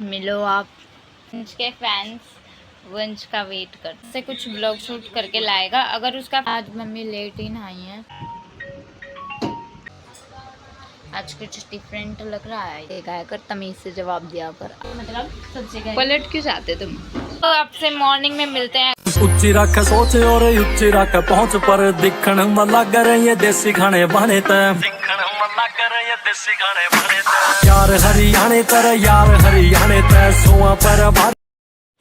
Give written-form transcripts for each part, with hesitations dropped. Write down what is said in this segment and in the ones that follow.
मिलो आप। वंश के फैंस वंश का वेट करते से कुछ ब्लॉग शूट करके लाएगा। अगर उसका आज मम्मी लेट ही नहाई है, आज कुछ डिफरेंट लग रहा है। ये गाय कर तमीज से जवाब दिया कर, मतलब सबसे पलट क्यों जाते तुम। तो आपसे मॉर्निंग में मिलते हैं। उच्ची रख सोच और उच्ची रख पहुंच पर दिखण मला कर ये देसी खाने बने दिखण मला कर ये देसी खाने बने यार हरियाणे तर यार हरियाणे ते सोआ पर।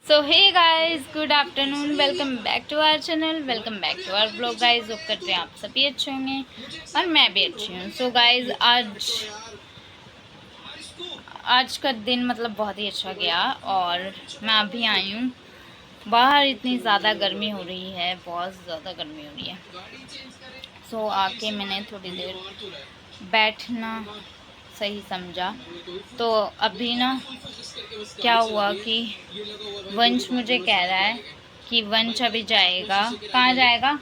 So hey guys, good afternoon, welcome back to our channel, welcome back to our blog. Guys hope करते हैं आप सभी अच्छे होंगे और मैं भी अच्छी हूँ। सो गाइस आज का दिन मतलब बहुत ही अच्छा गया और मैं अभी आई हूँ बाहर। इतनी ज़्यादा गर्मी हो रही है, बहुत ज़्यादा गर्मी हो रही है। सो आके मैंने थोड़ी देर बैठना सही समझा। तो अभी ना क्या हुआ कि वंश मुझे कह रहा है कि वंश अभी जाएगा, कहाँ जाएगा,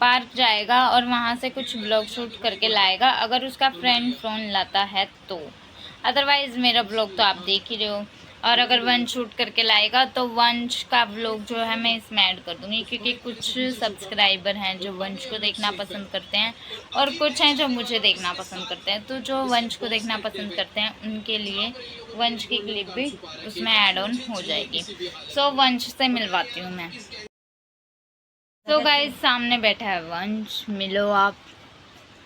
पार्क जाएगा और वहाँ से कुछ ब्लॉग शूट करके लाएगा, अगर उसका फ्रेंड फ़ोन लाता है तो। अदरवाइज़ मेरा ब्लॉग तो आप देख ही रहे हो। और अगर वंश शूट करके लाएगा तो वंश का ब्लॉग जो है मैं इसमें ऐड कर दूँगी, क्योंकि कुछ सब्सक्राइबर हैं जो वंश को देखना पसंद करते हैं और कुछ हैं जो मुझे देखना पसंद करते हैं। तो जो वंश को देखना पसंद करते हैं उनके लिए वंश की क्लिप भी उसमें ऐड ऑन हो जाएगी। सो वंश से मिलवाती हूँ मैं। तो गाइस सामने बैठा है वंश, मिलो आप।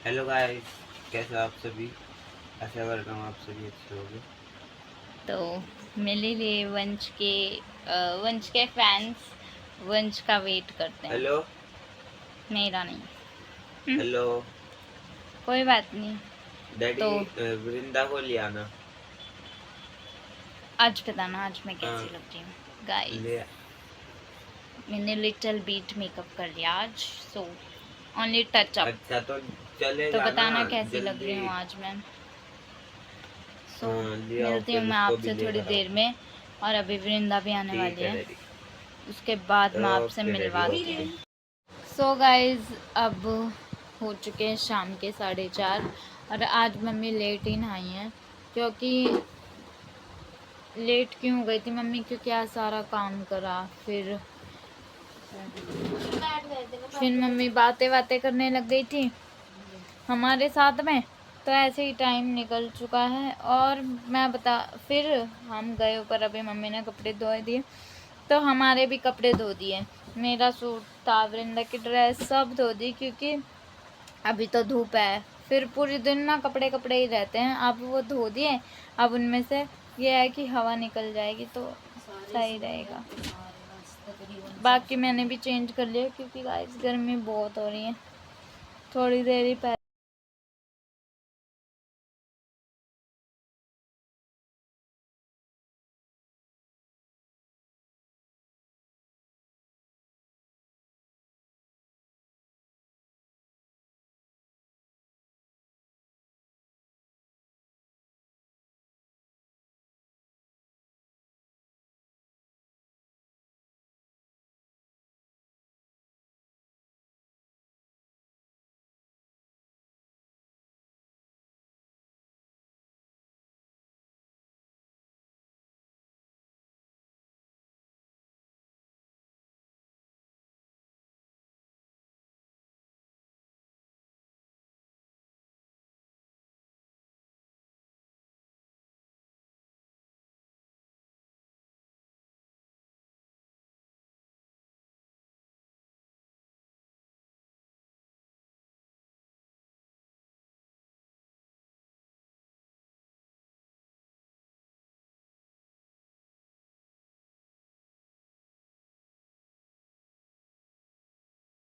हेलो गाइस, कैसे आप सभी? आशा करता हूँ आप सभी अच्छे होंगे। तो मिले लिए वंश के फैंस वंश का वेट करते हैं। हेलो मेरा नहीं। हेलो कोई बात नहीं। डैडी, तो वृंदा को ले आना। आज बताना आज मैं कैसी लग रही हूँ। गाइस मैंने लिटिल बीट मेकअप कर लिया आज, सो ओनली टच अप। अच्छा तो चले तो जाना बताना कैसी लग जल्दी। रही हूँ आज मैं। सो ले आओ, मिलती हूँ फिर मैं उसको भी आपसे थोड़ी लेकर आओ। देर में। और अभी वृंदा भी आने ठीक वाली है है, डैडी। उसके बाद मैं आपसे ओके डैडी, मिलवाती ओके। हूँ। सो गाइज अब हो चुके हैं शाम के 4:30 और आज मम्मी लेट ही नहाई हैं। क्योंकि लेट क्यों हो गई थी मम्मी, क्योंकि आज सारा काम करा। फिर मम्मी बातें करने लग गई थी हमारे साथ में, तो ऐसे ही टाइम निकल चुका है। और फिर हम गए ऊपर, अभी मम्मी ने कपड़े धो दिए तो हमारे भी कपड़े धो दिए। मेरा सूट था, वृंदा की ड्रेस सब धो दी, क्योंकि अभी तो धूप है। फिर पूरे दिन ना कपड़े कपड़े ही रहते हैं। अब वो धो दिए, अब उनमें से ये है कि हवा निकल जाएगी तो सही रहेगा। बाकी मैंने भी चेंज कर लिया, क्योंकि गाइस गर्मी बहुत हो रही है। थोड़ी देर ही पहले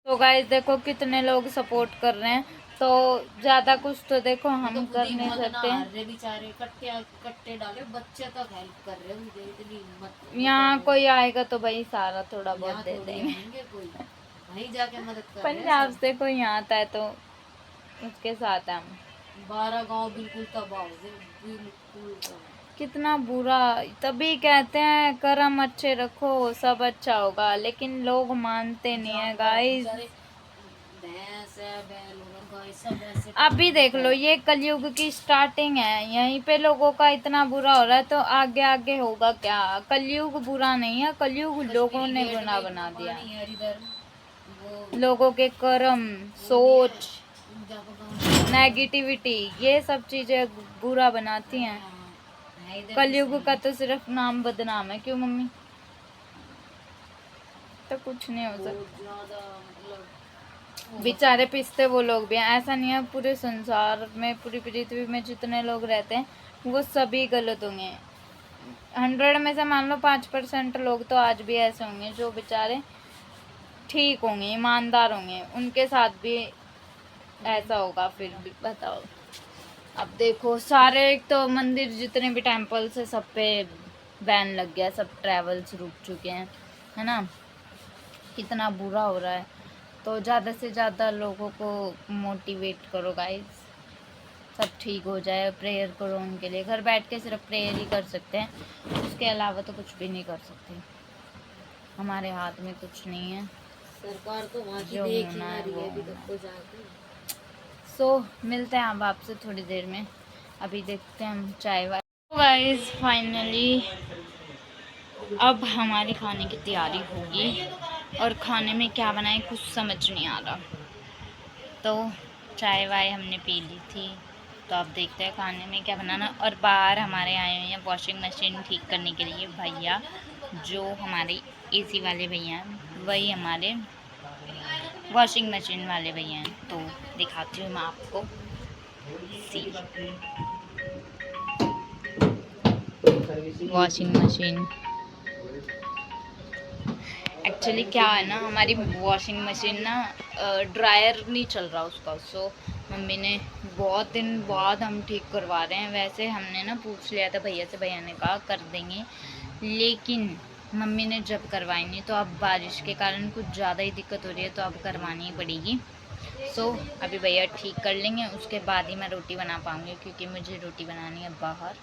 तो गाइस देखो कितने लोग सपोर्ट कर रहे हैं। तो ज्यादा कुछ तो देखो हम कर नहीं सकते। बेचारे कट्टे डाले बच्चे तक हेल्प कर रहे हैं। इतनी हिम्मत यहाँ कोई आएगा तो भाई सारा थोड़ा बहुत दे देंगे। कोई वहीं जाके मदद कर रहे हैं। पंजाब से कोई यहाँ आता है तो उसके साथ है हम। 12 गांव बिल्कुल तबाह हो गए, बिल्कुल तबाह। कितना बुरा। तभी कहते हैं कर्म अच्छे रखो सब अच्छा होगा, लेकिन लोग मानते नहीं है गाइस। भैंस है, बैल गाइस सब ऐसे अभी देख लो, ये कलयुग की स्टार्टिंग है, यहीं पे लोगों का इतना बुरा हो रहा है, तो आगे आगे होगा क्या। कलयुग बुरा नहीं है, कलयुग लोगों ने गेट गुनाह में बना दिया। पानी है इधर वो लोगों के कर्म, सोच, जाको गाँव नेगेटिविटी, ये सब चीजें बुरा बनाती हैं। है इधर कलयुग का तो सिर्फ नाम बदनाम है। क्यों मम्मी? तो कुछ नहीं हो सकता। बहुत ज्यादा मतलब बेचारे पिसते वो लोग भी हैं, ऐसा नहीं है। पूरे संसार में, पूरी पृथ्वी में जितने लोग रहते हैं वो सभी गलत होंगे। 100 में से मान लो 5% लोग तो आज भी ऐसे होंगे जो बेचारे ठीक होंगे, ईमानदार होंगे, उनके साथ भी ऐसा होगा। फिर भी बताओ, अब देखो सारे, एक तो मंदिर जितने भी टेम्पल्स है सब पे बैन लग गया, सब ट्रैवल्स रुक चुके हैं, है ना। कितना बुरा हो रहा है। तो ज़्यादा से ज़्यादा लोगों को मोटिवेट करो गाइस, सब ठीक हो जाए। प्रेयर करो उनके लिए, घर बैठ के सिर्फ प्रेयर ही कर सकते हैं, उसके अलावा तो कुछ भी नहीं कर सकते। हमारे हाथ में कुछ नहीं है, सरकार तो वहाँ की जो देख ही होना ना है रही वो है अभी होना तक तो जाके। सो मिलते हैं अब आपसे थोड़ी देर में। अभी देखते हैं हम चाय वाय। गाइस फाइनली अब हमारी खाने की तैयारी होगी, और खाने में क्या बनाए कुछ समझ नहीं आ रहा। तो चाय वाय हमने पी ली थी, तो अब देखते हैं खाने में क्या बनाना। और बाहर हमारे आए हुए हैं वॉशिंग मशीन ठीक करने के लिए भैया, जो हमारे एसी वाले भैया हैं, वही हमारे वॉशिंग मशीन वाले भैया हैं। तो दिखाती हूँ मैं आपको। सी वॉशिंग मशीन, एक्चुअली क्या है ना, हमारी वॉशिंग मशीन ना ड्रायर नहीं चल रहा उसका। सो मम्मी ने बहुत दिन बाद हम ठीक करवा रहे हैं। वैसे हमने ना पूछ लिया था भैया से, भैया ने कहा कर देंगे, लेकिन मम्मी ने जब करवाई नहीं, तो अब बारिश के कारण कुछ ज़्यादा ही दिक्कत हो रही है, तो अब करवानी ही पड़ेगी। सो अभी भैया ठीक कर लेंगे, उसके बाद ही मैं रोटी बना पाऊँगी, क्योंकि मुझे रोटी बनानी है बाहर।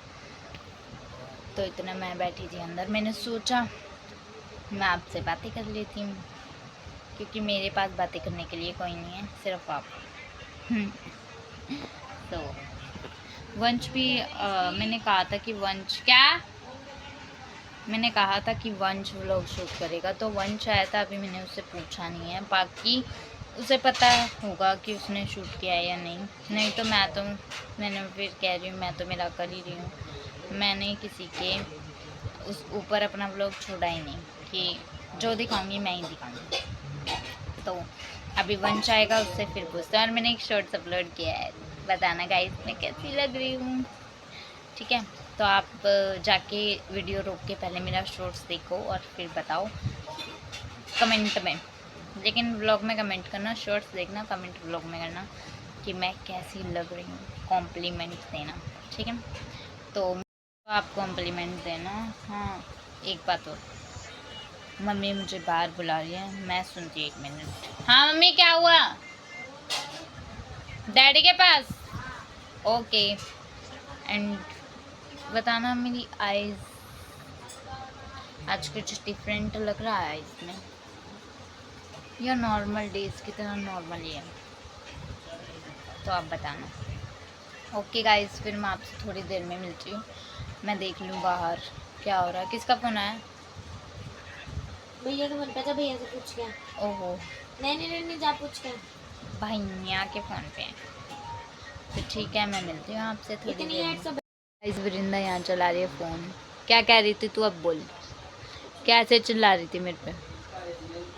तो इतना मैं बैठी थी अंदर, मैंने सोचा मैं आपसे बातें कर लेती हूँ, क्योंकि मेरे पास बातें करने के लिए कोई नहीं है, सिर्फ आप। तो वंश भी मैंने कहा था कि मैंने कहा था कि वंश व्लॉग शूट करेगा, तो वंश आया था, अभी मैंने उससे पूछा नहीं है। बाकी उसे पता होगा कि उसने शूट किया है या नहीं तो मैंने फिर कह रही हूँ, मैं तो मेरा कर ही रही हूँ। मैंने किसी के उस ऊपर अपना व्लॉग छोड़ा ही नहीं, कि जो दिखाऊंगी मैं ही दिखाऊंगी। तो अभी वंश आएगा, उससे फिर पूछते हैं। और मैंने एक शॉर्ट्स अपलोड किया है, बताना गाइस मैं कैसी लग रही हूँ, ठीक है। तो आप जाके वीडियो रोक के पहले मेरा शॉर्ट्स देखो और फिर बताओ कमेंट में। लेकिन व्लॉग में कमेंट करना, शॉर्ट्स देखना, कमेंट व्लॉग में करना कि मैं कैसी लग रही हूँ, कॉम्प्लीमेंट देना, ठीक है। तो आप कॉम्प्लीमेंट देना। हाँ एक बात और, मम्मी मुझे बाहर बुला रही है, मैं सुनती 1 मिनट। हाँ मम्मी क्या हुआ? डैडी के पास? ओके। एंड बताना मेरी आईज आज कुछ डिफरेंट लग रहा है इसमें, या नॉर्मल डेज की तरह नॉर्मल ही है, तो आप बताना। ओके गाइस, फिर मैं आपसे थोड़ी देर में मिलती हूँ। मैं देख लूँ बाहर क्या हो रहा है। किसका फ़ोन आया? भैया का मन पे था, भैया से पूछ के। ओहो, नहीं जा पूछ के। भैया के फ़ोन पे। तो ठीक है, मैं मिलती हूँ आपसे थोड़ी इतनी देर ऐड में। सब गाइस वृंदा यहाँ चला रही है फ़ोन। क्या कह रही थी तू? अब बोल, कैसे चिल्ला रही थी मेरे पे?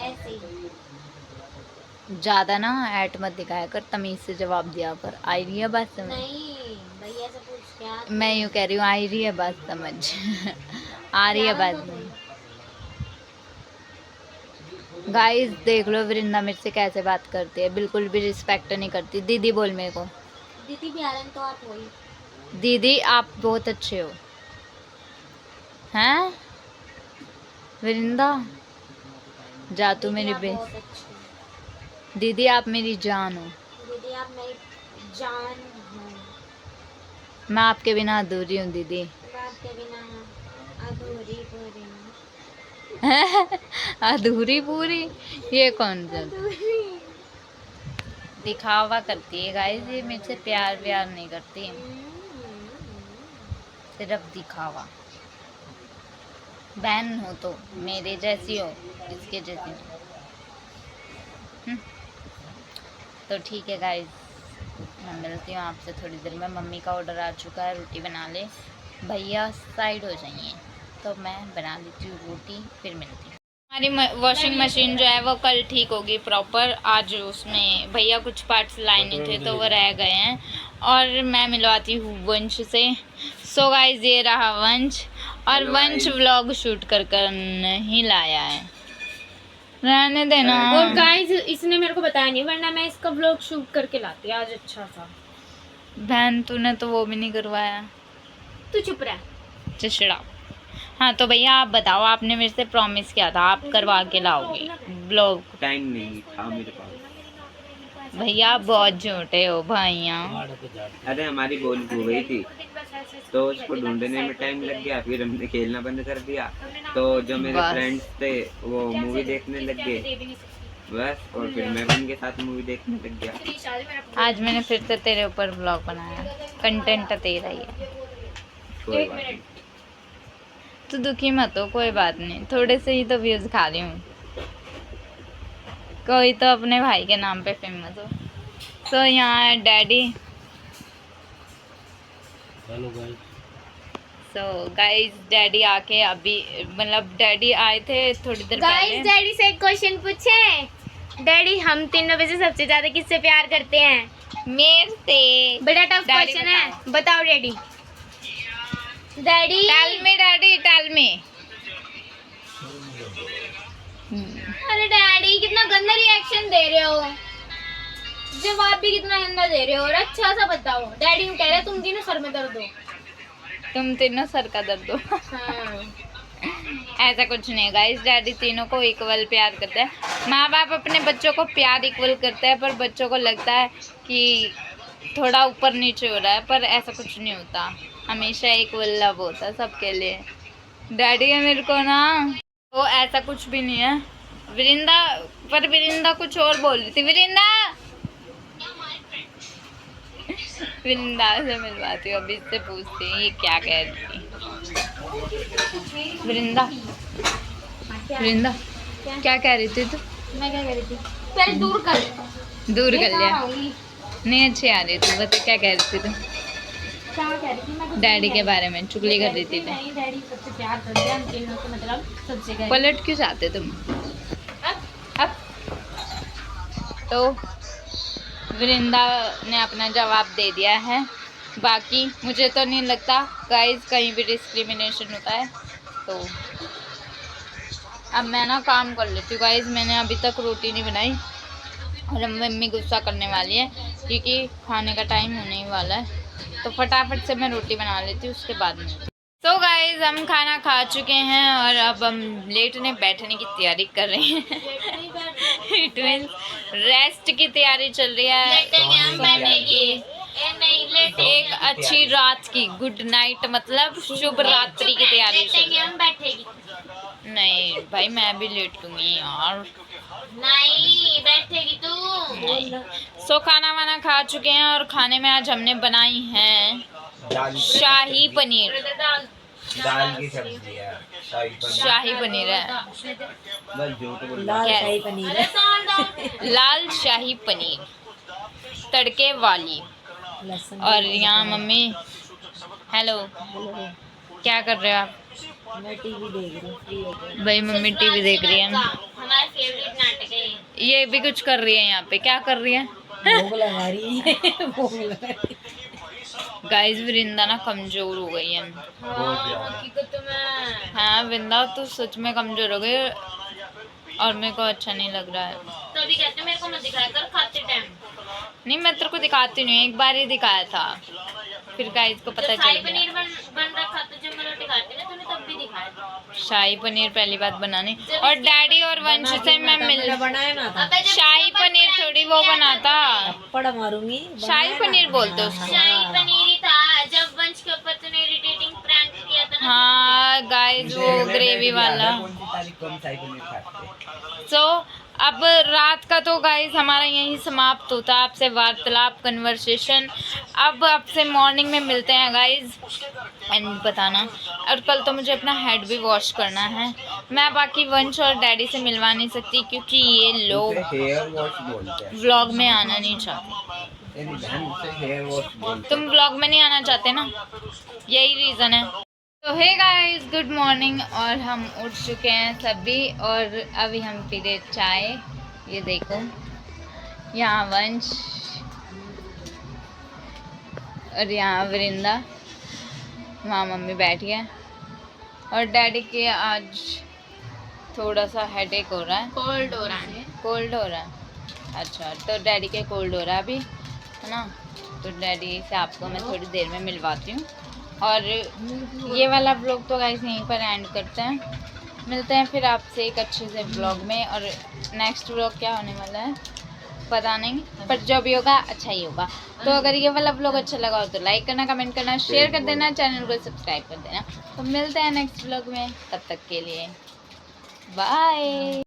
ऐसे ही। ज़्यादा ना ऐट मत दिखाया कर, तमीज़ से जवाब दिया कर। आई रही है बात समझ? नहीं भैया से पूछ के आ। मैं यूँ कह रही हूँ, आई रही है बात समझ। आ रही है बात में। गाइस देख लो वृंदा मेरे से कैसे बात करती है, बिल्कुल भी रिस्पेक्ट नहीं करती। दीदी बोल मेरे को। दीदी भी आ रहे हैं तो आप वही। दीदी आप बहुत अच्छे हो, हैं वृंदा? जा तू मेरी बे बहुत अच्छी। दीदी आप मेरी जान हो। दीदी आप मेरी जान हो। मैं आपके बिना अधूरी हूँ दीदी। मैं आपके बिना अधूरी पूरी हूँ। अधूरी पूरी? ये कौन सा? दिखावा करती है गाइस, ये मेरे से प्यार व्यार नहीं करती, सिर्फ दिखावा। बहन हो तो मेरे जैसी हो, इसके जैसी नहीं। तो ठीक है गाइस, मैं मिलती हूँ आपसे थोड़ी देर में। मम्मी का ऑर्डर आ चुका है, रोटी बना ले भैया, साइड हो जाइए, तो मैं बना लेती हूँ रोटी, फिर मिलती हूँ। हमारी वॉशिंग मशीन जो है वो कल ठीक होगी प्रॉपर, आज उसमें भैया कुछ पार्ट्स लाए नहीं थे तो वो रह गए हैं, और मैं मिलवाती हूँ वंश से। सो गाइस ये रहा वंश, और वंश व्लॉग शूट कर नहीं लाया है, रहने देना। और गाइस इसने मेरे को बताया नहीं, वरना मैं इसका व्लॉग शूट करके लाती आज अच्छा सा। बहन तूने तो वो भी नहीं करवाया, तू चुप रह। चिचड़ा। हाँ तो भैया आप बताओ, आपने मेरे से प्रॉमिस किया था आप करवा के लाओगे ब्लॉग। टाइम नहीं था मेरे पास। भैया आप बहुत झूठे हो भैया। अरे हमारी बॉल खो गई थी तो उसको ढूंढने में टाइम लग गया, फिर हमने खेलना बंद कर दिया, तो जो मेरे बस। फ्रेंड्स थे वो मूवी देखने लग गए बस, और फिर मैं भी उनके साथ मूवी देखने लग गया। आज मैंने फिर से तेरे ऊपर ब्लॉग बनाया, कंटेंट तेरा ही है। कोई बात नहीं। तू दुखी मत हो, कोई बात नहीं, थोड़े से ही तो व्यूज खा रही हूँ, कोई तो अपने भाई के नाम पे फेमस हो। सो यहाँ है daddy. Hello guys. So guys daddy आके अभी, मतलब डैडी आए थे थोड़ी देर गाइस पहले। डैडी से एक क्वेश्चन पूछे। डैडी हम तीनों में से सबसे ज्यादा किससे प्यार करते हैं? मेरे से। बड़ा टफ डैडी क्वेश्चन है, बताओ daddy. Daddy tell me daddy, tell me. अरे डैडी कितना गंदा रिएक्शन दे रहे हो, जवाब भी कितना गंदा दे रहे हो, और अच्छा सा बताओ। डैडी कह रहे तुम तीनों सर में दर्द हो। तुम तीनों सर का दर्द हो। हाँ। ऐसा कुछ नहीं गाइस, डैडी तीनों को इक्वल प्यार करते हैं। माँ बाप अपने बच्चों को प्यार इक्वल करते हैं, पर बच्चों को लगता है कि थोड़ा ऊपर नीचे हो रहा है, पर ऐसा कुछ नहीं होता, हमेशा इक्वल लव होता है सबके लिए। डैडी है मेरे को ना, वो ऐसा कुछ भी नहीं है। विरिंदा, पर विरिंदा कुछ और बोल रही थी। विरिंदा, विरिंदा से मिलवाती हूँ अभी, इससे पूछती हूँ ये क्या कह रही थी। विरिंदा, विरिंदा क्या कह रही थी तू? मैं क्या कह रही थी? पहले दूर कर, दूर कर लिया, आऊंगी। नहीं अच्छी आ रही थी। बता क्या कह रही थी तू? क्या कह रही थी? मैं कुछ डैडी नहीं के कह बारे में चुगली कर रही थी। थी। नहीं डैडी सबसे प्यार करते हैं, हम तीनों को मतलब सबसे कह पलट क्यों जाते तुम? अब तो वृंदा ने अपना जवाब दे दिया है, बाकी मुझे तो नहीं लगता गाइस कहीं भी डिस्क्रिमिनेशन होता है। तो अब मैं ना काम कर लेती हूँ गाइस, मैंने अभी तक रोटी नहीं बनाई, और मम्मी गुस्सा करने वाली है क्योंकि खाने का टाइम होने ही वाला है, तो फटाफट से मैं रोटी बना लेती हूँ, उसके बाद में। तो गाइस हम खाना खा चुके हैं और अब हम लेटने बैठने की तैयारी कर रहे हैं। इट मीन्स रेस्ट की तैयारी चल रही है, सोने की, एक अच्छी रात की, गुड नाइट मतलब शुभ रात्रि की तैयारी चल रही है। बैठेगी नहीं भाई मैं भी लेटूंगी यार। नहीं, बैठेगी तू। सो खाना वाना खा चुके हैं, और खाने में आज हमने बनाई है शाही पनीर। दाल की सब्जी है, शाही पनीर है, बस झूठ बोल लाल शाही पनीर तड़के वाली। और यहाँ मम्मी, हेलो, क्या कर रहे हो आप? मैं टीवी देख रही हूँ। भाई मम्मी टीवी देख रही है, हमारा फेवरेट नाटक है ये भी कुछ कर रही है। यहाँ पे क्या कर रही है? भोग लगा रही है, भोग लगा रही है। गाइस वृंदा ना कमजोर हो गई है। हकीकत में। हाँ वृंदा तो सच में कमजोर हो गई, और मेरे को अच्छा नहीं लग रहा है। तो अभी कहते हैं मेरे को मत दिखाया कर खाते टाइम। नहीं मैं तेरे को दिखाती नहीं, एक बार ही दिखाया था, फिर गाइस को पता शाही चल पनीर गया। बन रखा तो जब मैं रोटी खाती ना तूने तब भी दिखाया था। शाही पनीर पहली बात बनाने, और डैडी और वंश से मैं मिल, बनाया ना था। शाही पनीर थोड़ी वो बनाता, थप्पड़ मारूंगी। शाही पनीर बोलते उसको। शाही पनीर ही था जब वंश के ऊपर तूने इरिटेटिंग प्रैंक किया था ना। हाँ गाइस वो ग्रेवी वाला। कौन सी तारीख को हम शाही पनीर खाते हैं? सो अब रात का तो गाइस हमारा यहीं समाप्त होता है, आपसे वार्तालाप कन्वर्सेशन। अब आपसे मॉर्निंग में मिलते हैं गाइस, एंड बताना। और कल तो मुझे अपना हेड भी वॉश करना है। मैं बाकी वंश और डैडी से मिलवा नहीं सकती क्योंकि ये लोग हेयर वॉश बोलते हैं। व्लॉग में आना नहीं चाहते। तेरी बहन उसे हेयर वॉश बोलते तुम व्लॉग में नहीं आना चाहते ना, यही रीज़न है। तो हे गाइस, गुड मॉर्निंग। और हम उठ चुके हैं सभी और अभी हम पी रहे चाय। ये देखो, यहाँ वंश और यहाँ वृंदा, वहाँ मम्मी बैठी है। और डैडी के आज थोड़ा सा हेडेक हो रहा है, कोल्ड हो रहा है। कोल्ड हो रहा है। अच्छा, तो डैडी के कोल्ड हो रहा है अभी, है ना। तो डैडी से आपको मैं थोड़ी देर में मिलवाती हूँ। और ये वाला व्लॉग तो गाइस यहीं पर एंड करते हैं। मिलते हैं फिर आपसे एक अच्छे से व्लॉग में। और नेक्स्ट व्लॉग क्या होने वाला है पता नहीं, पर जो भी होगा अच्छा ही होगा। तो अगर ये वाला व्लॉग अच्छा लगा हो तो लाइक करना, कमेंट करना, शेयर कर देना, चैनल को सब्सक्राइब कर देना। तो मिलते हैं नेक्स्ट व्लॉग में, तब तक के लिए बाय।